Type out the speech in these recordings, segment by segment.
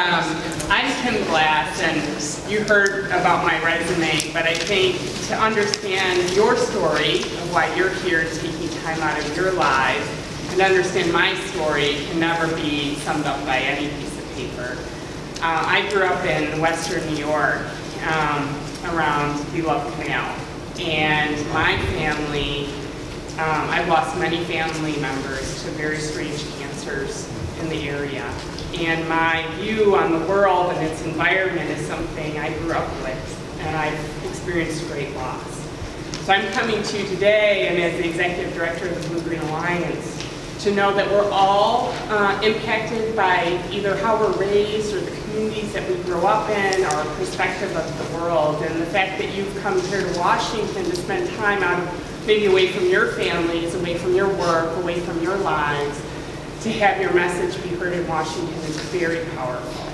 I'm Kim Glass, and you heard about my resume, but I think to understand your story of why you're here taking time out of your lives and understand my story can never be summed up by any piece of paper. I grew up in Western New York around the Love Canal, and my family, I've lost many family members to very strange cancers in the area. And my view on the world and its environment is something I grew up with, and I've experienced great loss. So I'm coming to you today, and as the Executive Director of the Blue-Green Alliance, to know that we're all impacted by either how we're raised or the communities that we grow up in, our perspective of the world, and the fact that you've come here to Washington to spend time out, maybe away from your families, away from your work, away from your lives, to have your message be heard in Washington is very powerful.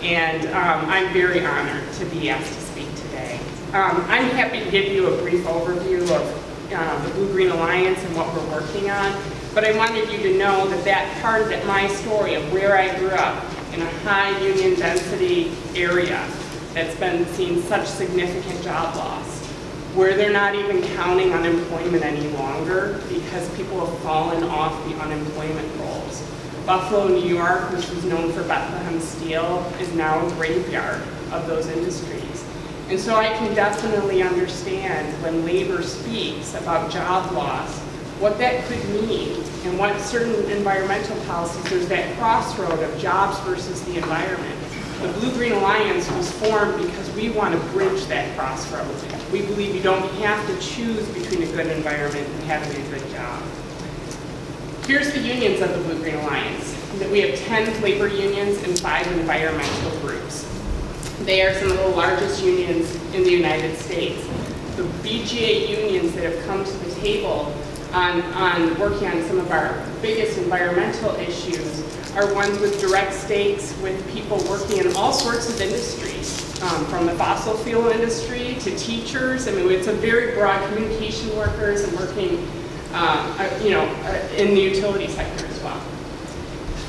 And I'm very honored to be asked to speak today. I'm happy to give you a brief overview of the Blue-Green Alliance and what we're working on, but I wanted you to know that that part of my story of where I grew up in a high union density area that's been seeing such significant job loss, where they're not even counting unemployment any longer because people have fallen off the unemployment rolls. Buffalo, New York, which was known for Bethlehem Steel, is now a graveyard of those industries. And so I can definitely understand when labor speaks about job loss, what that could mean, and what certain environmental policies, there's that crossroad of jobs versus the environment. The Blue-Green Alliance was formed because we want to bridge that crossroads. We believe you don't have to choose between a good environment and having a good job. Here's the unions of the Blue-Green Alliance. We have 10 labor unions and 5 environmental groups. They are some of the largest unions in the United States. The BGA unions that have come to the table on working on some of our biggest environmental issues are ones with direct stakes with people working in all sorts of industries, from the fossil fuel industry to teachers. I mean, it's a very broad, communication workers and working in the utility sector as well.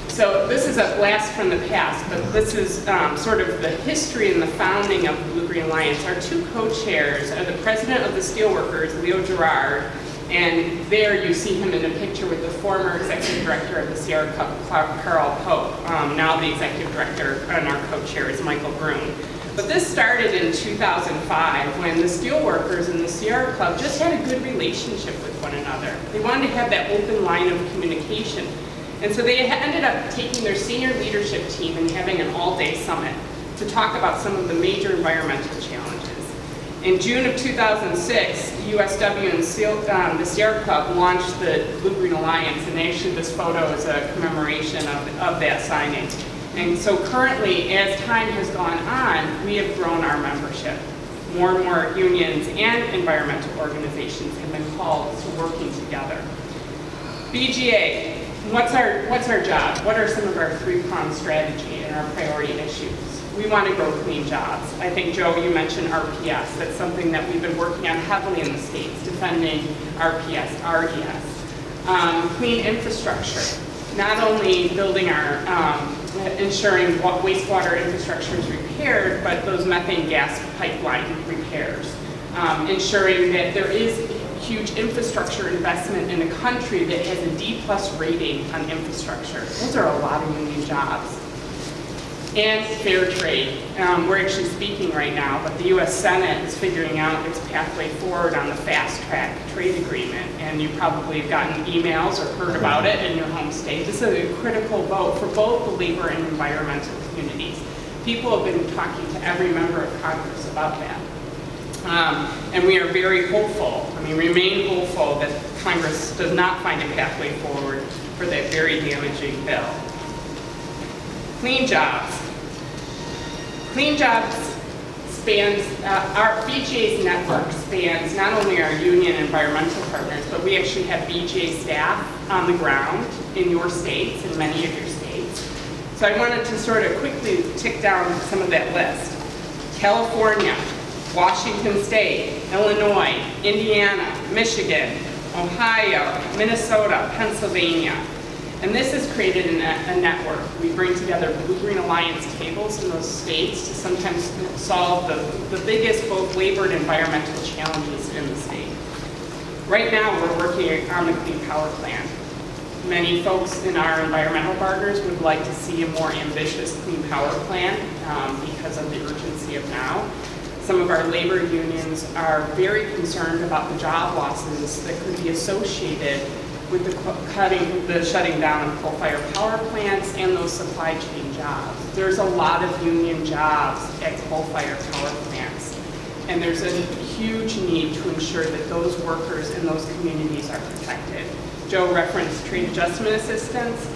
So this is a blast from the past, but this is sort of the history and the founding of the Blue-Green Alliance. Our 2 co-chairs are the president of the Steelworkers, Leo Gerard, and there you see him in a picture with the former executive director of the Sierra Club, Carl Pope. Now the executive director and our co-chair is Michael Broom. But this started in 2005 when the Steelworkers and the Sierra Club just had a good relationship with one another. They wanted to have that open line of communication. And so they ended up taking their senior leadership team and having an all-day summit to talk about some of the major environmental challenges. In June of 2006, USW and the Sierra Club launched the Blue-Green Alliance, and actually this photo is a commemoration of that signing. And so currently, as time has gone on, we have grown our membership. More and more unions and environmental organizations have been called to working together. BGA, what's our job? What are some of our 3-pronged strategy and our priority issues? We want to grow clean jobs. I think, Joe, you mentioned RPS. That's something that we've been working on heavily in the states, defending RPS, RES. Clean infrastructure, not only building our, ensuring wastewater infrastructure is repaired, but those methane gas pipeline repairs. Ensuring that there is huge infrastructure investment in a country that has a D+ rating on infrastructure. Those are a lot of union jobs. And fair trade. We're actually speaking right now, but the U.S. Senate is figuring out its pathway forward on the fast-track trade agreement. And you probably have gotten emails or heard about it in your home state. This is a critical vote for both the labor and environmental communities. People have been talking to every member of Congress about that. And we are very hopeful, remain hopeful that Congress does not find a pathway forward for that very damaging bill. Clean jobs. Clean jobs spans, our BGA's network spans not only our union and environmental partners, but we actually have BGA staff on the ground in your states, in many of your states. So I wanted to sort of quickly tick down some of that list. California, Washington State, Illinois, Indiana, Michigan, Ohio, Minnesota, Pennsylvania. And this has created a network. We bring together Blue-Green Alliance tables in those states to sometimes solve the biggest both labor and environmental challenges in the state. Right now, we're working on the Clean Power Plan. Many folks in our environmental partners would like to see a more ambitious Clean Power Plan because of the urgency of now. Some of our labor unions are very concerned about the job losses that could be associated with the shutting down of coal-fired power plants and those supply chain jobs. There's a lot of union jobs at coal-fired power plants, and there's a huge need to ensure that those workers in those communities are protected. Joe referenced trade adjustment assistance.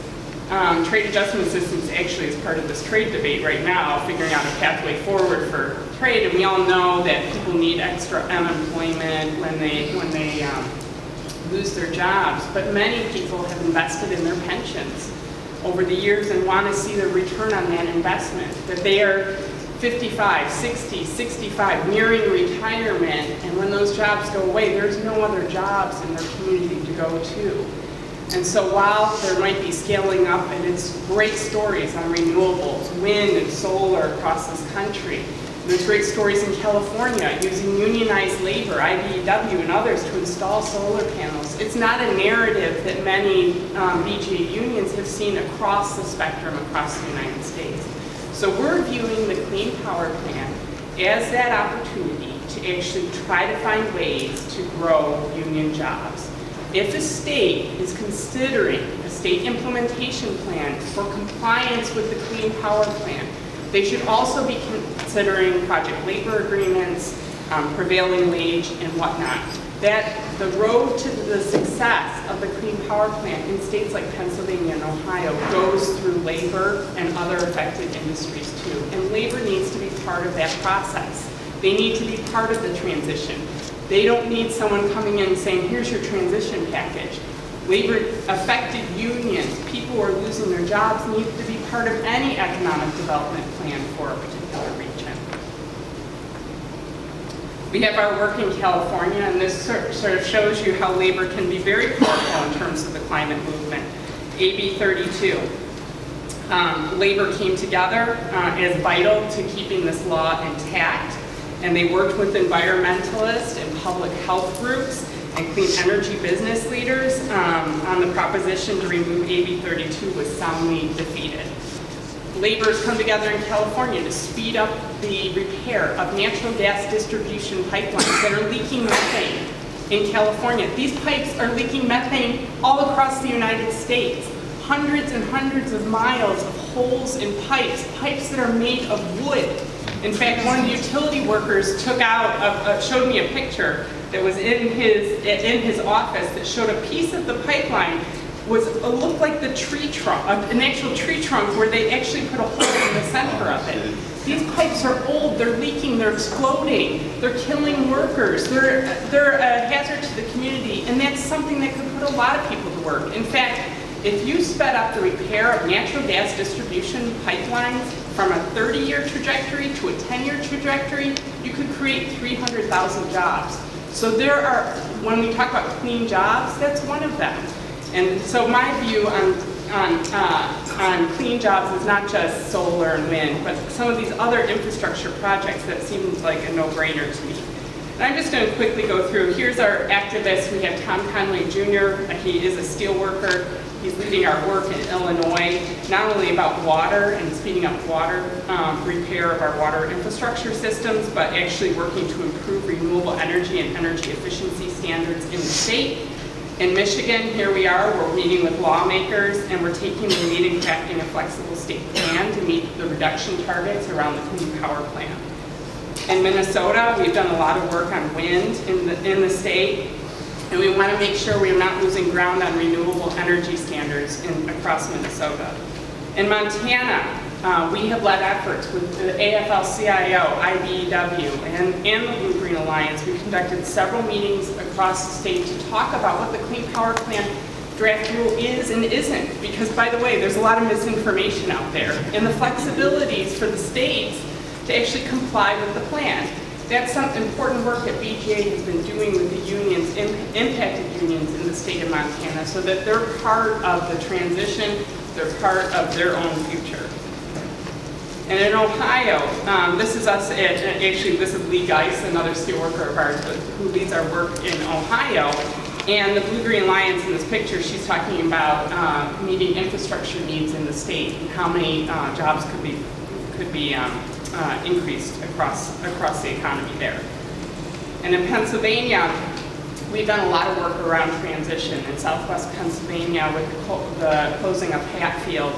Trade adjustment assistance actually is part of this trade debate right now, figuring out a pathway forward for trade, and we all know that people need extra unemployment when they lose their jobs, but many people have invested in their pensions over the years and want to see the return on that investment, that they are 55, 60, 65, nearing retirement, and when those jobs go away, there's no other jobs in their community to go to. And so while there might be scaling up, and it's great stories on renewables, wind and solar across this country, there's great stories in California using unionized labor, IBEW and others, to install solar panels. It's not a narrative that many BGA unions have seen across the spectrum across the United States. So we're viewing the Clean Power Plan as that opportunity to actually try to find ways to grow union jobs. If a state is considering a state implementation plan for compliance with the Clean Power Plan, they should also be considering project labor agreements, prevailing wage, and whatnot. That the road to the success of the Clean Power Plan in states like Pennsylvania and Ohio goes through labor and other affected industries too. And labor needs to be part of that process. They need to be part of the transition. They don't need someone coming in and saying, here's your transition package. Labor-affected unions, people who are losing their jobs, need to be part of any economic development plan for a particular region. We have our work in California, and this sort of shows you how labor can be very powerful in terms of the climate movement. AB 32. Labor came together as vital to keeping this law intact, and they worked with environmentalists and public health groups and clean energy business leaders on the proposition to remove AB 32 was soundly defeated. Labor has come together in California to speed up the repair of natural gas distribution pipelines that are leaking methane in California. These pipes are leaking methane all across the United States. Hundreds and hundreds of miles of holes in pipes, pipes that are made of wood. In fact, one of the utility workers took out, showed me a picture that was in his office that showed a piece of the pipeline looked like the tree trunk, an actual tree trunk where they actually put a hole in the center of it. These pipes are old, they're leaking, they're exploding, they're killing workers, they're a hazard to the community, and that's something that could put a lot of people to work. In fact, if you sped up the repair of natural gas distribution pipelines from a 30-year trajectory to a 10-year trajectory, you could create 300,000 jobs. So there are, when we talk about clean jobs, that's one of them. And so my view on clean jobs is not just solar and wind, but some of these other infrastructure projects that seem like a no-brainer to me. And I'm just going to quickly go through. Here's our activist. We have Tom Conley Jr. He is a steel worker. He's leading our work in Illinois, not only about water and speeding up water, repair of our water infrastructure systems, but actually working to improve renewable energy and energy efficiency standards in the state. In Michigan, here we are, we're meeting with lawmakers, and we're taking the lead in crafting a flexible state plan to meet the reduction targets around the Clean Power Plan. In Minnesota, we've done a lot of work on wind in the state, and we want to make sure we're not losing ground on renewable energy standards across Minnesota. In Montana, we have led efforts with the AFL-CIO, IBEW, and the Blue-Green Alliance. We conducted several meetings across the state to talk about what the Clean Power Plan draft rule is and isn't, because by the way, there's a lot of misinformation out there, and the flexibilities for the states to actually comply with the plan. that's some important work that BGA has been doing with the unions, impacted unions in the state of Montana, so that they're part of the transition, they're part of their own future. And in Ohio, this is us, actually this is Lee Geis, another steelworker of ours who leads our work in Ohio. And the Blue-Green Alliance in this picture, she's talking about meeting infrastructure needs in the state and how many jobs could be increased across the economy there. And in Pennsylvania, we've done a lot of work around transition. In Southwest Pennsylvania, with the closing of Hatfield,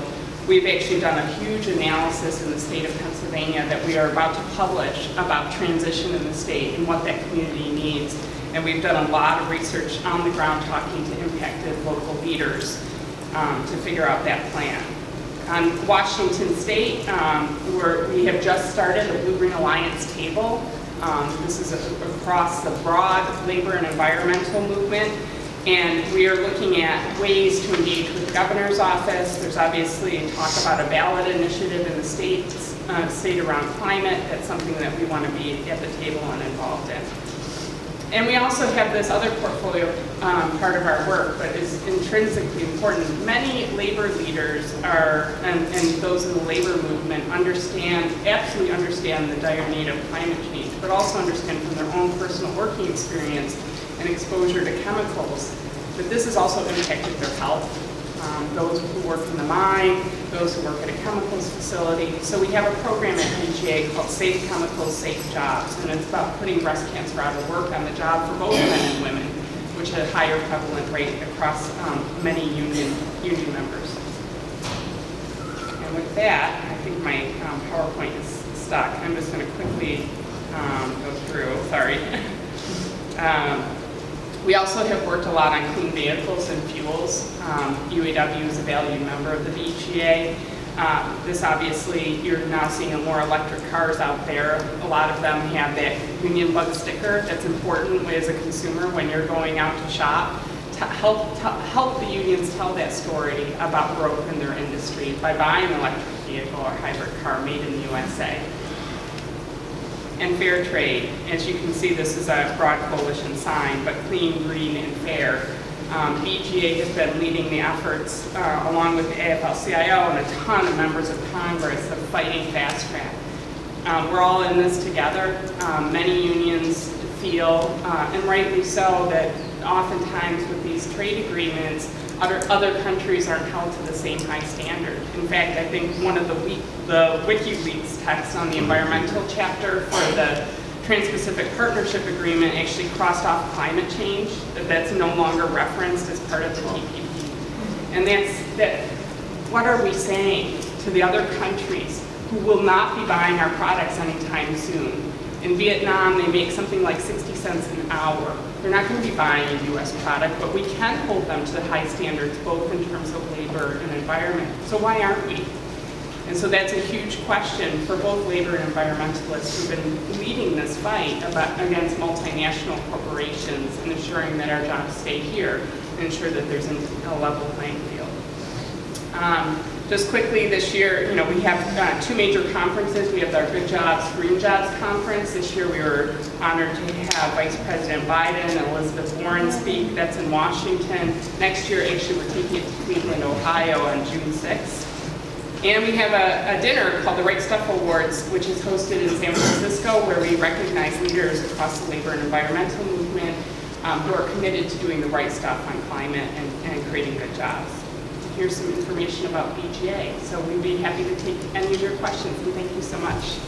we've actually done a huge analysis in the state of Pennsylvania that we are about to publish about transition in the state and what that community needs. And we've done a lot of research on the ground talking to impacted local leaders to figure out that plan. On Washington State, we have just started a Blue-Green Alliance table. This is across the broad labor and environmental movement. And we are looking at ways to engage with the governor's office. There's obviously talk about a ballot initiative in the state around climate. That's something that we want to be at the table and involved in. And we also have this other portfolio part of our work, but is intrinsically important. Many labor leaders and those in the labor movement absolutely understand the dire need of climate change, but also understand from their own personal working experience and exposure to chemicals that this has also impacted their health. Those who work in the mine, those who work at a chemicals facility. So we have a program at BGA called Safe Chemicals, Safe Jobs, and it's about putting breast cancer out of work on the job for both men and women, which is a higher prevalent rate across many union members. And with that, I think my PowerPoint is stuck. I'm just going to quickly go through, sorry. We also have worked a lot on clean vehicles and fuels. UAW is a valued member of the BGA. This obviously, you're now seeing more electric cars out there. A lot of them have that union bug sticker that's important as a consumer when you're going out to shop. To help the unions tell that story about growth in their industry by buying an electric vehicle or hybrid car made in the USA. And fair trade. As you can see, this is a broad coalition sign, but clean, green, and fair. BGA has been leading the efforts, along with the AFL-CIO and a ton of members of Congress, of fighting fast track. We're all in this together. Many unions feel, and rightly so, that oftentimes with these trade agreements, other countries aren't held to the same high standard. In fact, I think one of the WikiLeaks texts on the environmental chapter for the Trans-Pacific Partnership Agreement actually crossed off climate change. That's no longer referenced as part of the TPP. And what are we saying to the other countries who will not be buying our products anytime soon? In Vietnam, they make something like 60 cents an hour. They're not going to be buying a U.S. product, but we can hold them to the high standards, both in terms of labor and environment. So why aren't we? And so that's a huge question for both labor and environmentalists who've been leading this fight against multinational corporations and ensuring that our jobs stay here and ensure that there's a level playing field. Just quickly, this year, we have two major conferences. We have our Good Jobs, Green Jobs conference. This year we were honored to have Vice President Biden and Elizabeth Warren speak. That's in Washington. Next year, actually, we're taking it to Cleveland, Ohio on June 6th. And we have a dinner called the Right Stuff Awards, which is hosted in San Francisco, where we recognize leaders across the labor and environmental movement who are committed to doing the right stuff on climate and creating good jobs. Here's some information about BGA. So we'd be happy to take any of your questions, and thank you so much.